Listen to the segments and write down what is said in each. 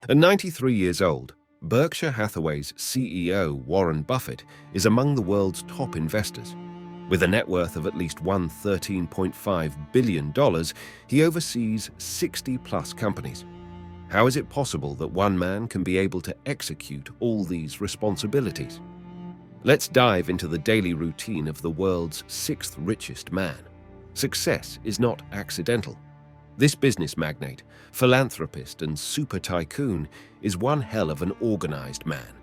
At 93 years old, Berkshire Hathaway's CEO Warren Buffett is among the world's top investors. With a net worth of at least $13.5 billion, he oversees 60-plus companies. How is it possible that one man can be able to execute all these responsibilities? Let's dive into the daily routine of the world's sixth richest man. Success is not accidental. This business magnate, philanthropist, and super tycoon is one hell of an organized man.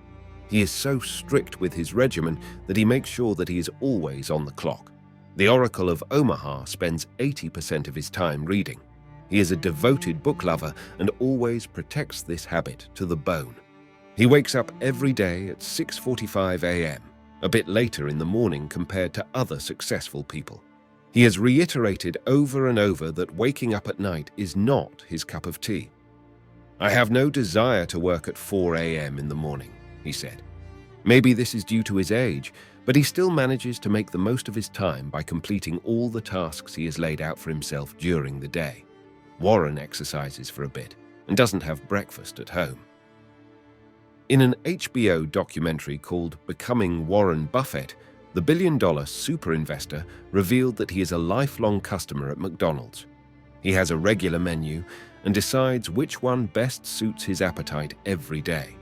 He is so strict with his regimen that he makes sure that he is always on the clock. The Oracle of Omaha spends 80% of his time reading. He is a devoted book lover and always protects this habit to the bone. He wakes up every day at 6:45 a.m., a bit later in the morning compared to other successful people. He has reiterated over and over that waking up at night is not his cup of tea. "I have no desire to work at 4 a.m. in the morning," he said. Maybe this is due to his age, but he still manages to make the most of his time by completing all the tasks he has laid out for himself during the day. Warren exercises for a bit and doesn't have breakfast at home. In an HBO documentary called Becoming Warren Buffett, the billion-dollar super investor revealed that he is a lifelong customer at McDonald's. He has a regular menu and decides which one best suits his appetite every day.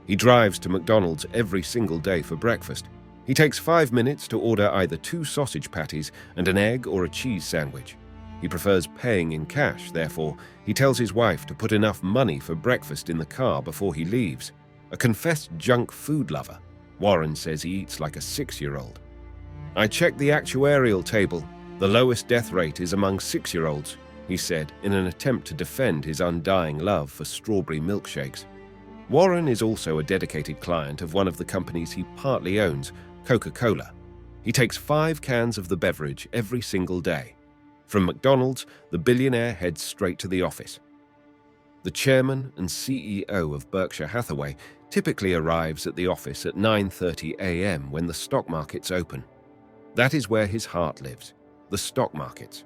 He drives to McDonald's every single day for breakfast. He takes 5 minutes to order either 2 sausage patties and an egg or a cheese sandwich. He prefers paying in cash, therefore, he tells his wife to put enough money for breakfast in the car before he leaves. A confessed junk food lover, Warren says he eats like a 6-year-old. "I checked the actuarial table. The lowest death rate is among 6-year-olds, he said in an attempt to defend his undying love for strawberry milkshakes. Warren is also a dedicated client of one of the companies he partly owns, Coca-Cola. He takes 5 cans of the beverage every single day. From McDonald's, the billionaire heads straight to the office. The chairman and CEO of Berkshire Hathaway typically arrives at the office at 9:30 a.m. when the stock markets open. That is where his heart lives, the stock markets.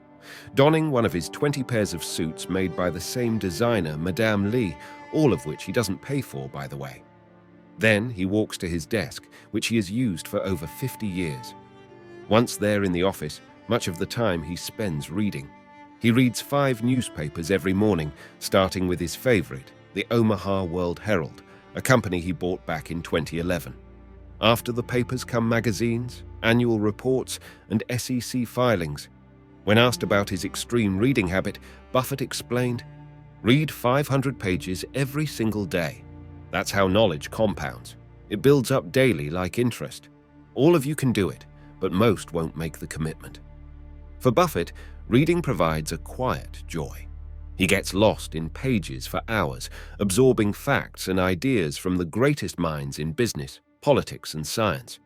Donning one of his 20 pairs of suits made by the same designer, Madame Lee, all of which he doesn't pay for, by the way. Then he walks to his desk, which he has used for over 50 years. Once there in the office, much of the time he spends reading. He reads 5 newspapers every morning, starting with his favorite, the Omaha World Herald, a company he bought back in 2011. After the papers come magazines, annual reports, and SEC filings. When asked about his extreme reading habit, Buffett explained, "Read 500 pages every single day. That's how knowledge compounds. It builds up daily like interest. All of you can do it, but most won't make the commitment." For Buffett, reading provides a quiet joy. He gets lost in pages for hours, absorbing facts and ideas from the greatest minds in business, politics, and science.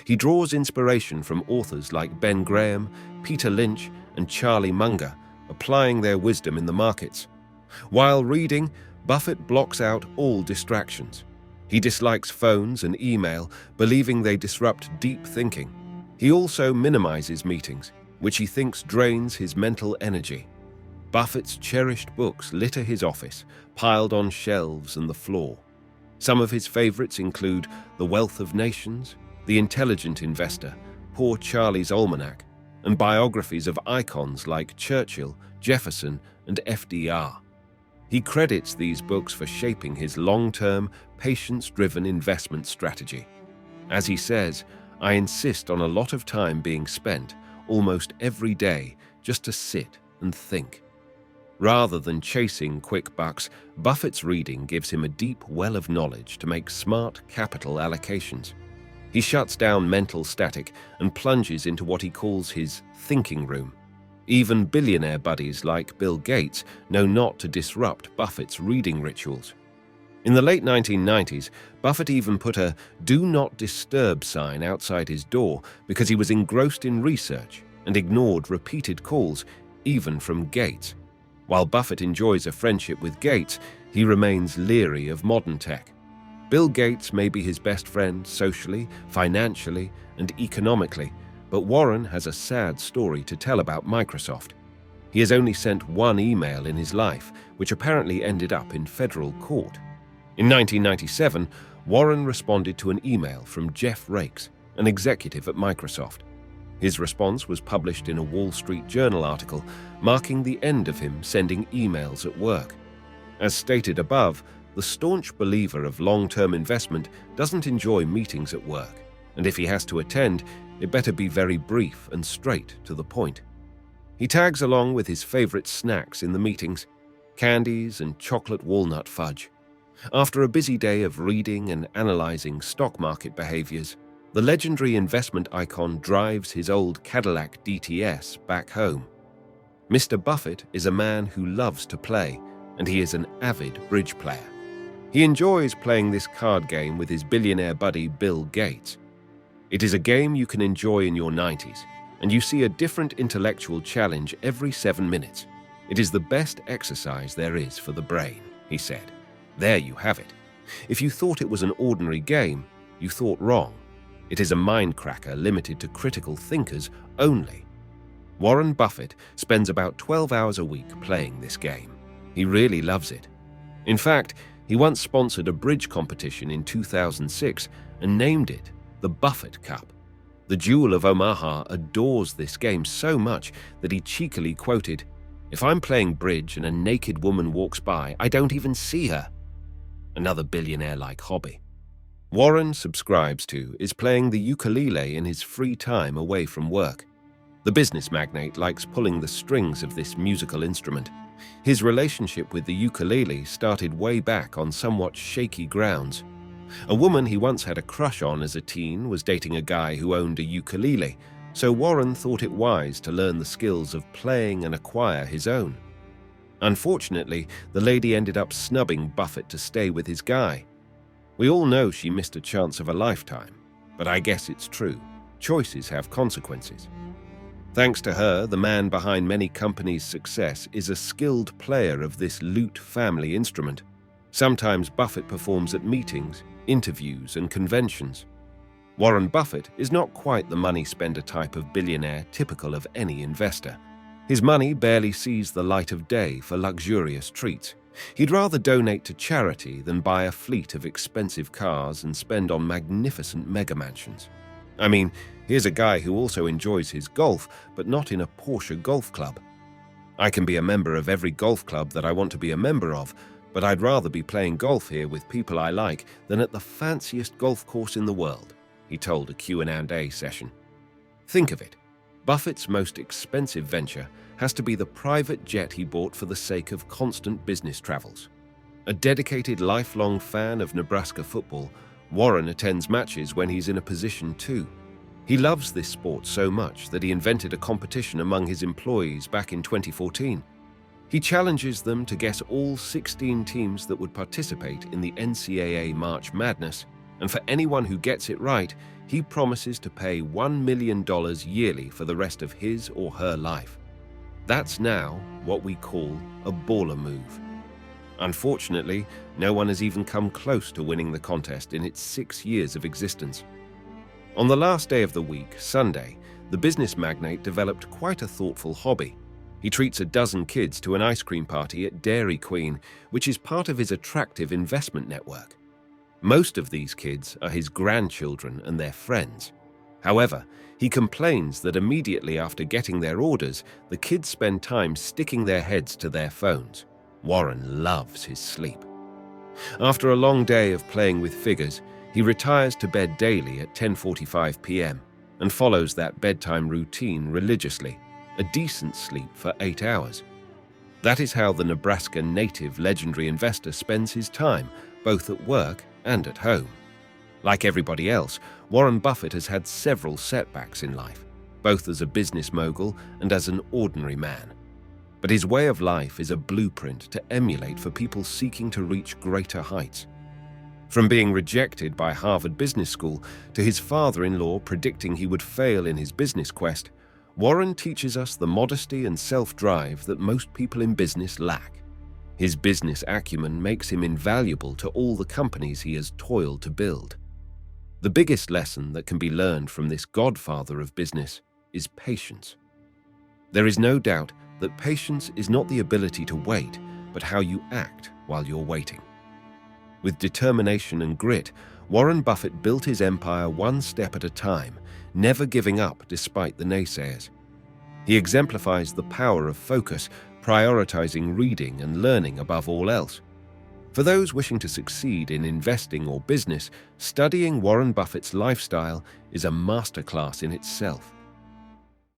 He draws inspiration from authors like Ben Graham, Peter Lynch, and Charlie Munger, applying their wisdom in the markets. While reading, Buffett blocks out all distractions. He dislikes phones and email, believing they disrupt deep thinking. He also minimizes meetings, which he thinks drains his mental energy. Buffett's cherished books litter his office, piled on shelves and the floor. Some of his favorites include The Wealth of Nations, The Intelligent Investor, Poor Charlie's Almanac, and biographies of icons like Churchill, Jefferson, and FDR. He credits these books for shaping his long-term, patience-driven investment strategy. As he says, "I insist on a lot of time being spent, almost every day, just to sit and think." Rather than chasing quick bucks, Buffett's reading gives him a deep well of knowledge to make smart capital allocations. He shuts down mental static and plunges into what he calls his thinking room. Even billionaire buddies like Bill Gates know not to disrupt Buffett's reading rituals. In the late 1990s, Buffett even put a "Do Not Disturb" sign outside his door because he was engrossed in research and ignored repeated calls, even from Gates. While Buffett enjoys a friendship with Gates, he remains leery of modern tech. Bill Gates may be his best friend socially, financially, and economically, but Warren has a sad story to tell about Microsoft. He has only sent one email in his life, which apparently ended up in federal court. In 1997, Warren responded to an email from Jeff Rakes, an executive at Microsoft. His response was published in a Wall Street Journal article, marking the end of him sending emails at work. As stated above, the staunch believer of long-term investment doesn't enjoy meetings at work, and if he has to attend, it better be very brief and straight to the point. He tags along with his favorite snacks in the meetings, candies and chocolate walnut fudge. After a busy day of reading and analyzing stock market behaviors, the legendary investment icon drives his old Cadillac DTS back home. Mr. Buffett is a man who loves to play, and he is an avid bridge player. He enjoys playing this card game with his billionaire buddy Bill Gates. It is a game you can enjoy in your 90s, and you see a different intellectual challenge every 7 minutes. It is the best exercise there is for the brain, he said. There you have it. If you thought it was an ordinary game, you thought wrong. It is a mindcracker limited to critical thinkers only. Warren Buffett spends about 12 hours a week playing this game. He really loves it. In fact, he once sponsored a bridge competition in 2006 and named it the Buffett Cup. The Jewel of Omaha adores this game so much that he cheekily quoted, "If I'm playing bridge and a naked woman walks by, I don't even see her." Another billionaire-like hobby Warren subscribes to is playing the ukulele in his free time away from work. The business magnate likes pulling the strings of this musical instrument. His relationship with the ukulele started way back on somewhat shaky grounds. A woman he once had a crush on as a teen was dating a guy who owned a ukulele, so Warren thought it wise to learn the skills of playing and acquire his own. Unfortunately, the lady ended up snubbing Buffett to stay with his guy. We all know she missed a chance of a lifetime, but I guess it's true. Choices have consequences. Thanks to her, the man behind many companies' success is a skilled player of this lute family instrument. Sometimes Buffett performs at meetings, interviews, and conventions. Warren Buffett is not quite the money spender type of billionaire typical of any investor. His money barely sees the light of day for luxurious treats. He'd rather donate to charity than buy a fleet of expensive cars and spend on magnificent mega mansions. I mean, here's a guy who also enjoys his golf, but not in a Porsche golf club. I can be a member of every golf club that I want to be a member of, but I'd rather be playing golf here with people I like than at the fanciest golf course in the world, he told a Q&A session. Think of it. Buffett's most expensive venture has to be the private jet he bought for the sake of constant business travels. A dedicated lifelong fan of Nebraska football, Warren attends matches when he's in a position to. He loves this sport so much that he invented a competition among his employees back in 2014. He challenges them to guess all 16 teams that would participate in the NCAA March Madness, and for anyone who gets it right, he promises to pay $1 million yearly for the rest of his or her life. That's now what we call a baller move. Unfortunately, no one has even come close to winning the contest in its 6 years of existence. On the last day of the week, Sunday, the business magnate developed quite a thoughtful hobby. He treats a dozen kids to an ice cream party at Dairy Queen, which is part of his attractive investment network. Most of these kids are his grandchildren and their friends. However, he complains that immediately after getting their orders, the kids spend time sticking their heads to their phones. Warren loves his sleep. After a long day of playing with figures, he retires to bed daily at 10:45 p.m. and follows that bedtime routine religiously, a decent sleep for 8 hours. That is how the Nebraska native legendary investor spends his time, both at work and at home. Like everybody else, Warren Buffett has had several setbacks in life, both as a business mogul and as an ordinary man. But his way of life is a blueprint to emulate for people seeking to reach greater heights. From being rejected by Harvard Business School to his father-in-law predicting he would fail in his business quest, Warren teaches us the modesty and self-drive that most people in business lack. His business acumen makes him invaluable to all the companies he has toiled to build. The biggest lesson that can be learned from this godfather of business is patience. There is no doubt that patience is not the ability to wait, but how you act while you're waiting. With determination and grit, Warren Buffett built his empire one step at a time, never giving up despite the naysayers. He exemplifies the power of focus, prioritizing reading and learning above all else. For those wishing to succeed in investing or business, studying Warren Buffett's lifestyle is a masterclass in itself.